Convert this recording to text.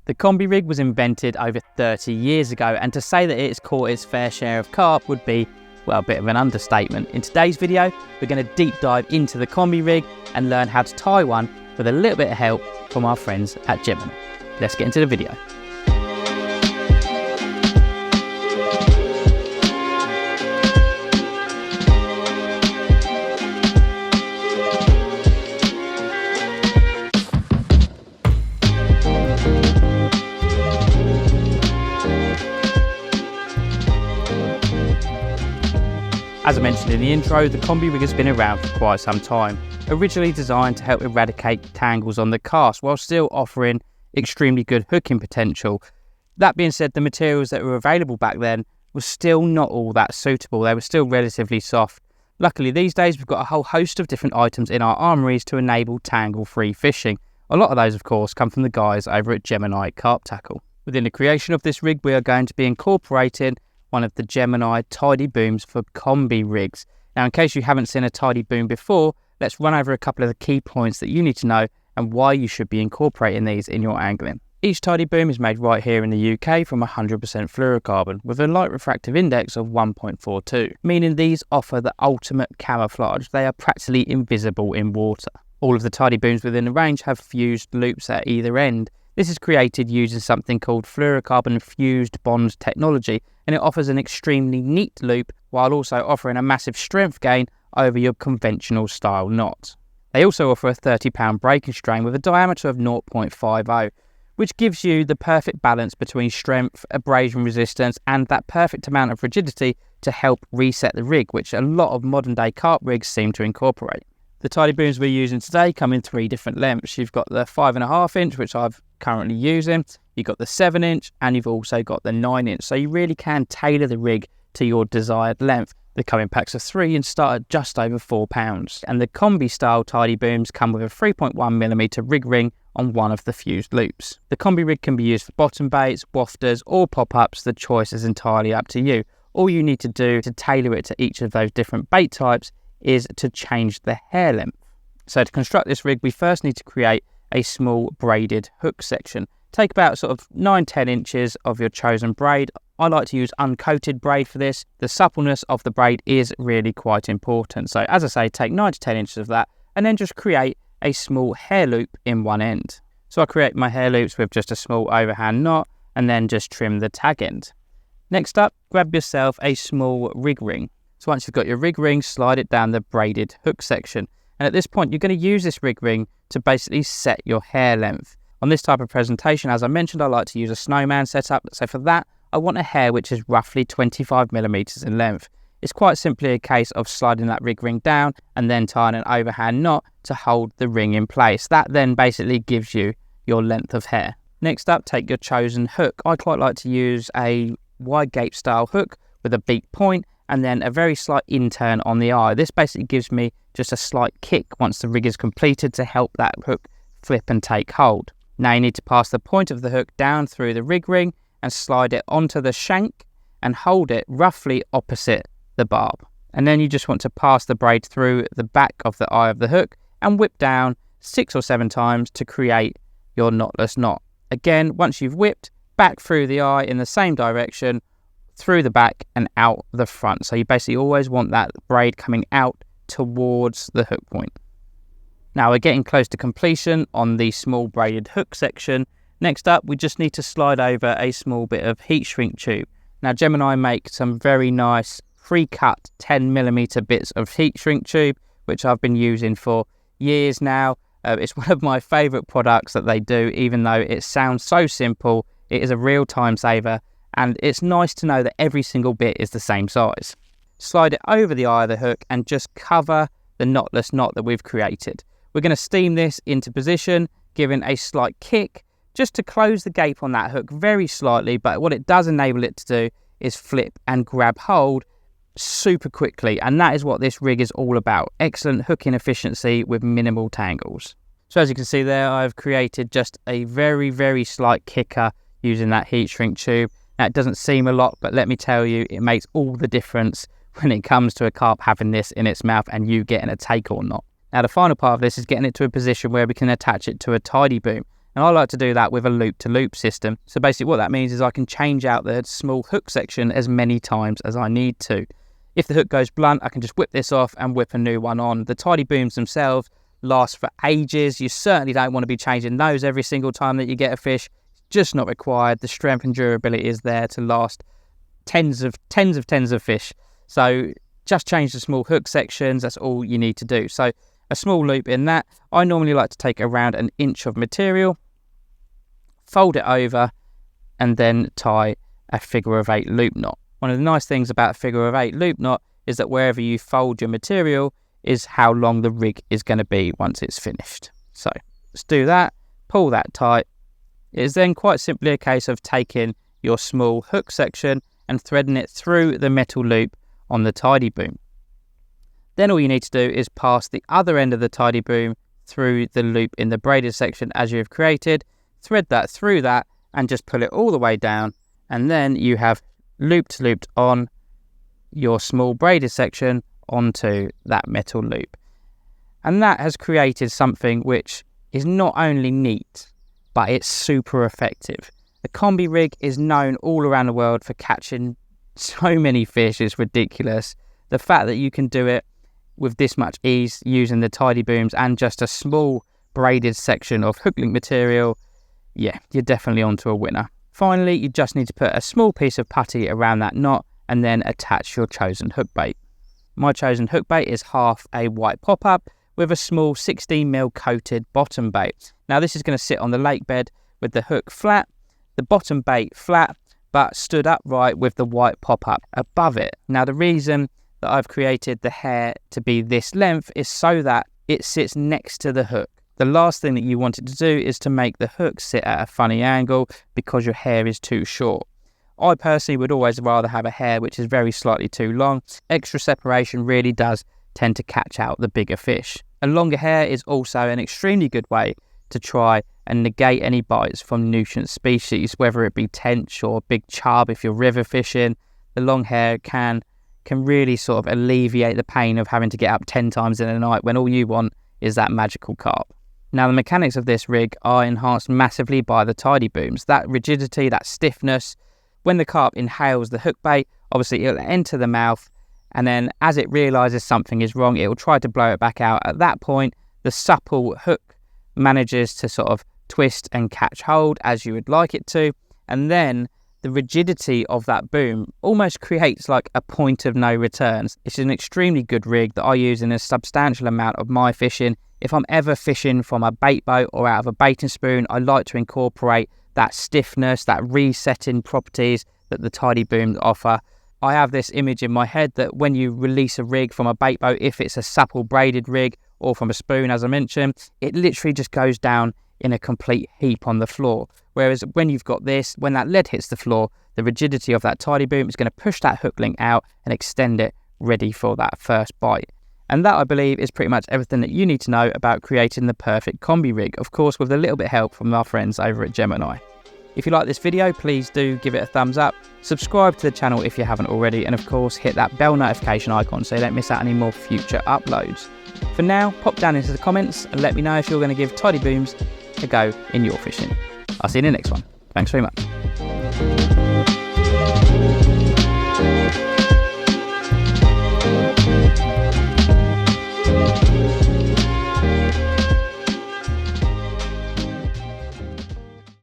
The Combi rig was invented over 30 years ago, and to say that it's caught its fair share of carp would be, well, a bit of an understatement. In today's video, we're going to deep dive into the Combi rig and learn how to tie one with a little bit of help from our friends at Gemini. Let's get into the video. As I mentioned in the intro, the Combi rig has been around for quite some time, originally designed to help eradicate tangles on the cast while still offering extremely good hooking potential. That being said, the materials that were available back then were still not all that suitable. They were still relatively soft. Luckily these days we've got a whole host of different items in our armories to enable tangle-free fishing. A lot of those of course come from the guys over at Gemini Carp Tackle. Within the creation of this rig we are going to be incorporating one of the Gemini tidy booms for Combi rigs. Now, in case you haven't seen a tidy boom before, let's run over a couple of the key points that you need to know and why you should be incorporating these in your angling. Each tidy boom is made right here in the UK from 100% fluorocarbon with a light refractive index of 1.42, meaning these offer the ultimate camouflage. They are practically invisible in water. All of the tidy booms within the range have fused loops at either end. This is created using something called fluorocarbon fused bond technology, and it offers an extremely neat loop while also offering a massive strength gain over your conventional style knot. They also offer a 30-pound breaking strain with a diameter of 0.50, which gives you the perfect balance between strength, abrasion resistance, and that perfect amount of rigidity to help reset the rig, which a lot of modern day carp rigs seem to incorporate. The tidy booms we're using today come in 3 different lengths. You've got the 5.5 inch, which I've currently using, you've got the 7 inch, and you've also got the 9 inch. So you really can tailor the rig to your desired length. They come in packs of 3 and start at just over £4. And the Combi style tidy booms come with a 3.1mm rig ring on one of the fused loops. The Combi rig can be used for bottom baits, wafters, or pop-ups. The choice is entirely up to you. All you need to do to tailor it to each of those different bait types is to change the hair length. So to construct this rig, we first need to create a small braided hook section. Take about sort of 9-10 inches of your chosen braid. I like to use uncoated braid for this. The suppleness of the braid is really quite important. So as I say, take 9 to 10 inches of that and then just create a small hair loop in one end. So I create my hair loops with just a small overhand knot and then just trim the tag end. Next up, grab yourself a small rig ring. So once you've got your rig ring, slide it down the braided hook section. And at this point, you're going to use this rig ring to basically set your hair length. On this type of presentation, as I mentioned, I like to use a snowman setup. So for that, I want a hair which is roughly 25mm in length. It's quite simply a case of sliding that rig ring down and then tying an overhand knot to hold the ring in place. That then basically gives you your length of hair. Next up, take your chosen hook. I quite like to use a wide gape style hook with a beak point and then a very slight in-turn on the eye. This basically gives me just a slight kick once the rig is completed to help that hook flip and take hold. Now you need to pass the point of the hook down through the rig ring and slide it onto the shank and hold it roughly opposite the barb. And then you just want to pass the braid through the back of the eye of the hook and whip down 6 or 7 times to create your knotless knot. Again, once you've whipped, back through the eye in the same direction, through the back and out the front. So you basically always want that braid coming out towards the hook point. Now we're getting close to completion on the small braided hook section. Next up, we just need to slide over a small bit of heat shrink tube. Now Gemini make some very nice pre-cut 10mm bits of heat shrink tube, which I've been using for years now. It's one of my favourite products that they do, even though it sounds so simple. It is a real time saver. And it's nice to know that every single bit is the same size. Slide it over the eye of the hook and just cover the knotless knot that we've created. We're going to steam this into position, giving a slight kick, just to close the gape on that hook very slightly, but what it does enable it to do is flip and grab hold super quickly, and that is what this rig is all about. Excellent hooking efficiency with minimal tangles. So as you can see there, I've created just a very, very slight kicker using that heat shrink tube. Now, it doesn't seem a lot, but let me tell you, it makes all the difference when it comes to a carp having this in its mouth and you getting a take or not. Now, the final part of this is getting it to a position where we can attach it to a tidy boom. And I like to do that with a loop-to-loop system. So basically what that means is I can change out the small hook section as many times as I need to. If the hook goes blunt, I can just whip this off and whip a new one on. The 𝗬𝗨 booms themselves last for ages. You certainly don't want to be changing those every single time that you get a fish. It's just not required. The strength and durability is there to last tens of fish. So just change the small hook sections. That's all you need to do. So a small loop in that. I normally like to take around 1 inch of material, fold it over, and then tie a figure-of-8 loop knot. One of the nice things about a figure-of-8 loop knot is that wherever you fold your material is how long the rig is going to be once it's finished. So let's do that, pull that tight. It is then quite simply a case of taking your small hook section and threading it through the metal loop on the 𝗬𝗨 boom. Then all you need to do is pass the other end of the 𝗬𝗨 boom through the loop in the braided section as you've created, thread that through that and just pull it all the way down, and then you have looped on your small braided section onto that metal loop. And that has created something which is not only neat, but it's super effective. The combi rig is known all around the world for catching so many fish, it's ridiculous. The fact that you can do it with this much ease using the 𝗬𝗨 booms and just a small braided section of hook link material, yeah, you're definitely onto a winner. Finally, you just need to put a small piece of putty around that knot and then attach your chosen hook bait. My chosen hook bait is half a white pop-up with a small 16mm coated bottom bait. Now this is going to sit on the lake bed with the hook flat, the bottom bait flat, but stood upright with the white pop-up above it. Now the reason that I've created the hair to be this length is so that it sits next to the hook. The last thing that you want it to do is to make the hook sit at a funny angle because your hair is too short. I personally would always rather have a hair which is very slightly too long. Extra separation really does tend to catch out the bigger fish. A longer hair is also an extremely good way to try and negate any bites from nutrient species, whether it be tench or big chub if you're river fishing. The long hair can really sort of alleviate the pain of having to get up 10 times in a night when all you want is that magical carp. Now the mechanics of this rig are enhanced massively by the 𝗬𝗨 booms. That rigidity, that stiffness, when the carp inhales the hook bait, obviously it'll enter the mouth, and then as it realises something is wrong, it will try to blow it back out. At that point, the supple hook manages to sort of twist and catch hold as you would like it to, and then the rigidity of that boom almost creates like a point of no returns. It's an extremely good rig that I use in a substantial amount of my fishing. If I'm ever fishing from a bait boat or out of a baiting spoon, I like to incorporate that stiffness, that resetting properties that the 𝗬𝗨 booms offer. I have this image in my head that when you release a rig from a bait boat, if it's a supple braided rig or from a spoon, as I mentioned, it literally just goes down in a complete heap on the floor. Whereas when you've got this, when that lead hits the floor, the rigidity of that 𝗬𝗨 boom is going to push that hook link out and extend it ready for that first bite. And that, I believe, is pretty much everything that you need to know about creating the perfect combi rig, of course with a little bit of help from our friends over at Gemini. If you like this video, please do give it a thumbs up, subscribe to the channel if you haven't already, and of course hit that bell notification icon so you don't miss out any more future uploads. For now, pop down into the comments and let me know if you're going to give 𝗬𝗨 booms a go in your fishing. I'll see you in the next one. Thanks very much.